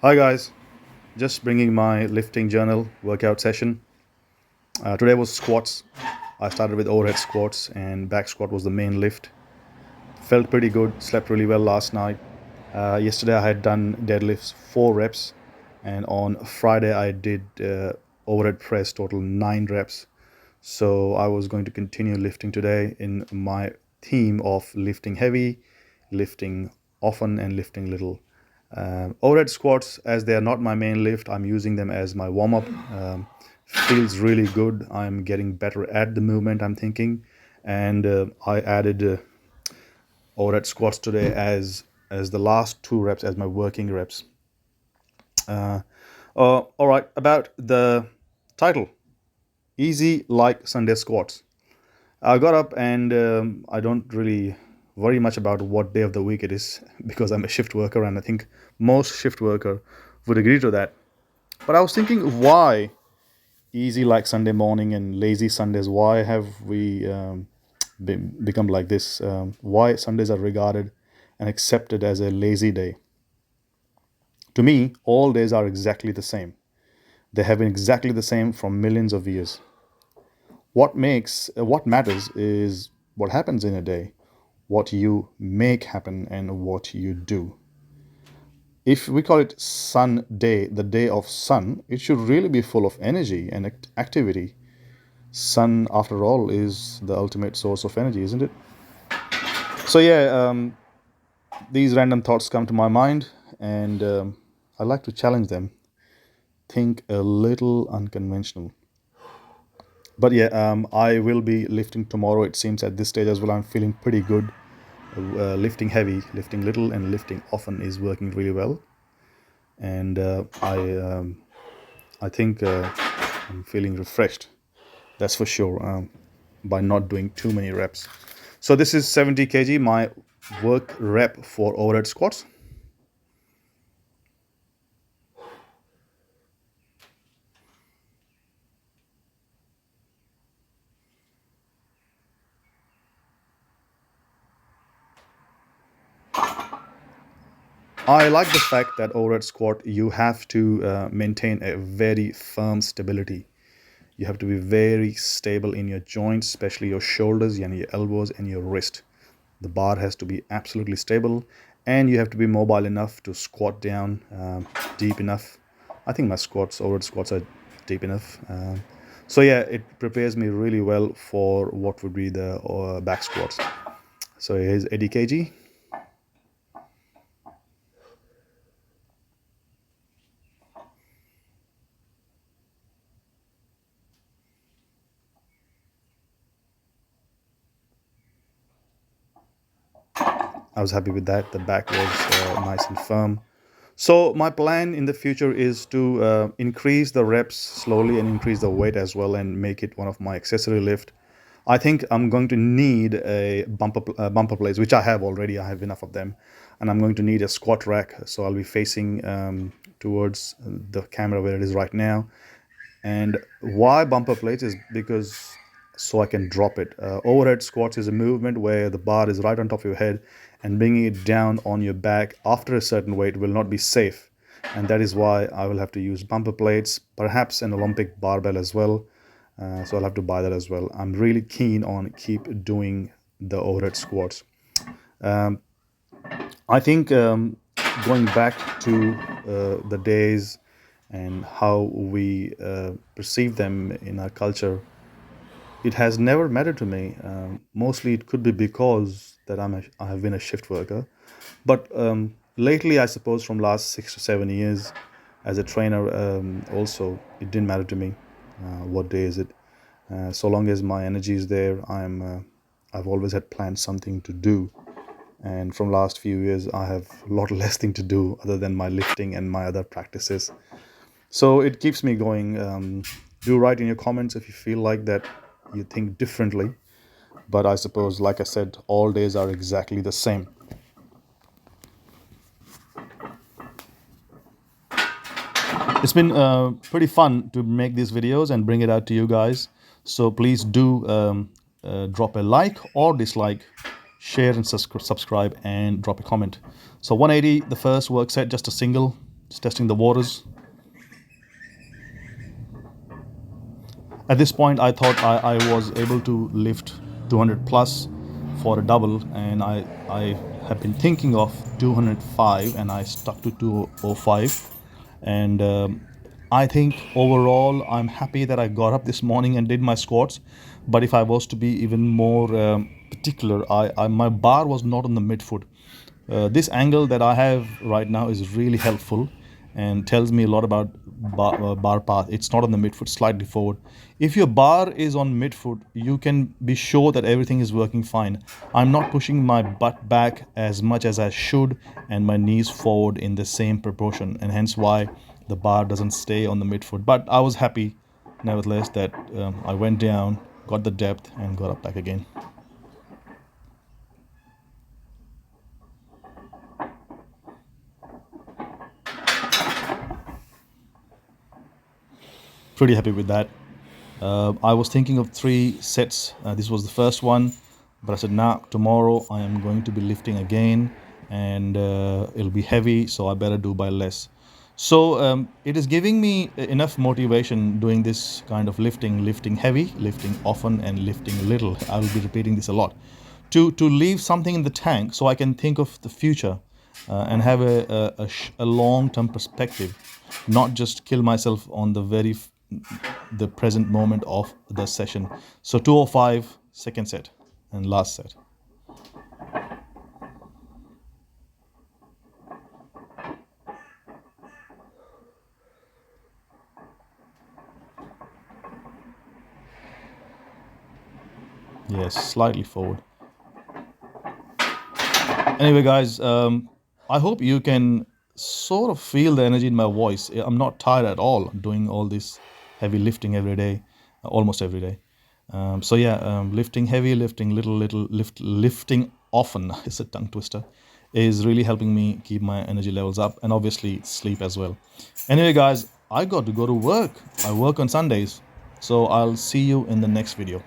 Hi guys, just bringing my lifting journal workout session. Today was squats. I started with overhead squats and back squat was the main lift. Felt pretty good, slept really well last night. Yesterday I had done deadlifts 4 reps, and on Friday I did overhead press total 9 reps. So I was going to continue lifting today in my theme of lifting heavy, lifting often, and lifting little. Overhead squats, as they are not my main lift, I'm using them as my warm-up. Feels really good. I'm getting better at the movement, I'm thinking. And I added overhead squats today as the last 2 reps as my working reps. All right, about the title, Easy Like Sunday Squats. I got up and I don't really worry much about what day of the week it is because I'm a shift worker, and I think most shift worker would agree to that. But I was thinking, why easy like Sunday morning and lazy Sundays? Why have we become like this? Why Sundays are regarded and accepted as a lazy day? To me, all days are exactly the same. They have been exactly the same for millions of years. What matters is what happens in a day, what you make happen, and what you do. If we call it sun day, the day of sun, it should really be full of energy and activity. Sun, after all, is the ultimate source of energy, isn't it? So yeah, these random thoughts come to my mind, and I like to challenge them. Think a little unconventional. But yeah, I will be lifting tomorrow. It seems at this stage as well, I'm feeling pretty good. Lifting heavy, lifting little, and lifting often is working really well. And I think I'm feeling refreshed. That's for sure. By not doing too many reps. So this is 70 kg, my work rep for overhead squats. I like the fact that overhead squat, you have to maintain a very firm stability. You have to be very stable in your joints, especially your shoulders and your elbows and your wrist. The bar has to be absolutely stable, and you have to be mobile enough to squat down deep enough. I think my overhead squats are deep enough. So yeah, it prepares me really well for what would be the back squats. So here's 80 kg. I was happy with that. The back was nice and firm. So my plan in the future is to increase the reps slowly and increase the weight as well, and make it one of my accessory lift. I think I'm going to need a bumper plates, which I have already. I have enough of them, and I'm going to need a squat rack. So I'll be facing towards the camera where it is right now. And why bumper plates is because so I can drop it. Overhead squats is a movement where the bar is right on top of your head, and bringing it down on your back after a certain weight will not be safe. And that is why I will have to use bumper plates, perhaps an Olympic barbell as well. So I'll have to buy that as well. I'm really keen on keep doing the overhead squats. I think going back to the days and how we perceive them in our culture, it has never mattered to me. Mostly, it could be because that I have been a shift worker, but lately, I suppose from last 6 to 7 years, as a trainer, also it didn't matter to me what day is it. So long as my energy is there, I've always had planned something to do, and from last few years I have a lot less thing to do other than my lifting and my other practices. So it keeps me going. Do write in your comments if you feel like that you think differently, but I suppose, like I said, all days are exactly the same. It's been pretty fun to make these videos and bring it out to you guys, so please do drop a like or dislike, share and subscribe, and drop a comment. So 180, the first work set, just a single. Just testing the waters. At this point, I thought I was able to lift 200 plus for a double, and I have been thinking of 205, and I stuck to 205. And I think overall, I'm happy that I got up this morning and did my squats. But if I was to be even more particular, my bar was not on the midfoot. This angle that I have right now is really helpful and tells me a lot about bar path. It's not on the midfoot, slightly forward. If your bar is on midfoot, you can be sure that everything is working fine. I'm not pushing my butt back as much as I should and my knees forward in the same proportion, and hence why the bar doesn't stay on the midfoot. But I was happy nevertheless that I went down, got the depth, and got up back again. Pretty happy with that. I was thinking of 3 sets. This was the first one, but I said, nah, tomorrow I am going to be lifting again, and it'll be heavy, so I better do by less. So it is giving me enough motivation doing this kind of lifting heavy, lifting often, and lifting little. I will be repeating this a lot. To leave something in the tank so I can think of the future and have a long-term perspective, not just kill myself on the present moment of the session. So 205, second set and last set. Yes, slightly forward. Anyway, guys, I hope you can sort of feel the energy in my voice. I'm not tired at all doing all this heavy lifting every day, almost every day. So yeah, lifting heavy, lifting lifting often is a tongue twister, is really helping me keep my energy levels up, and obviously sleep as well. Anyway, guys, I got to go to work. I work on Sundays, so I'll see you in the next video.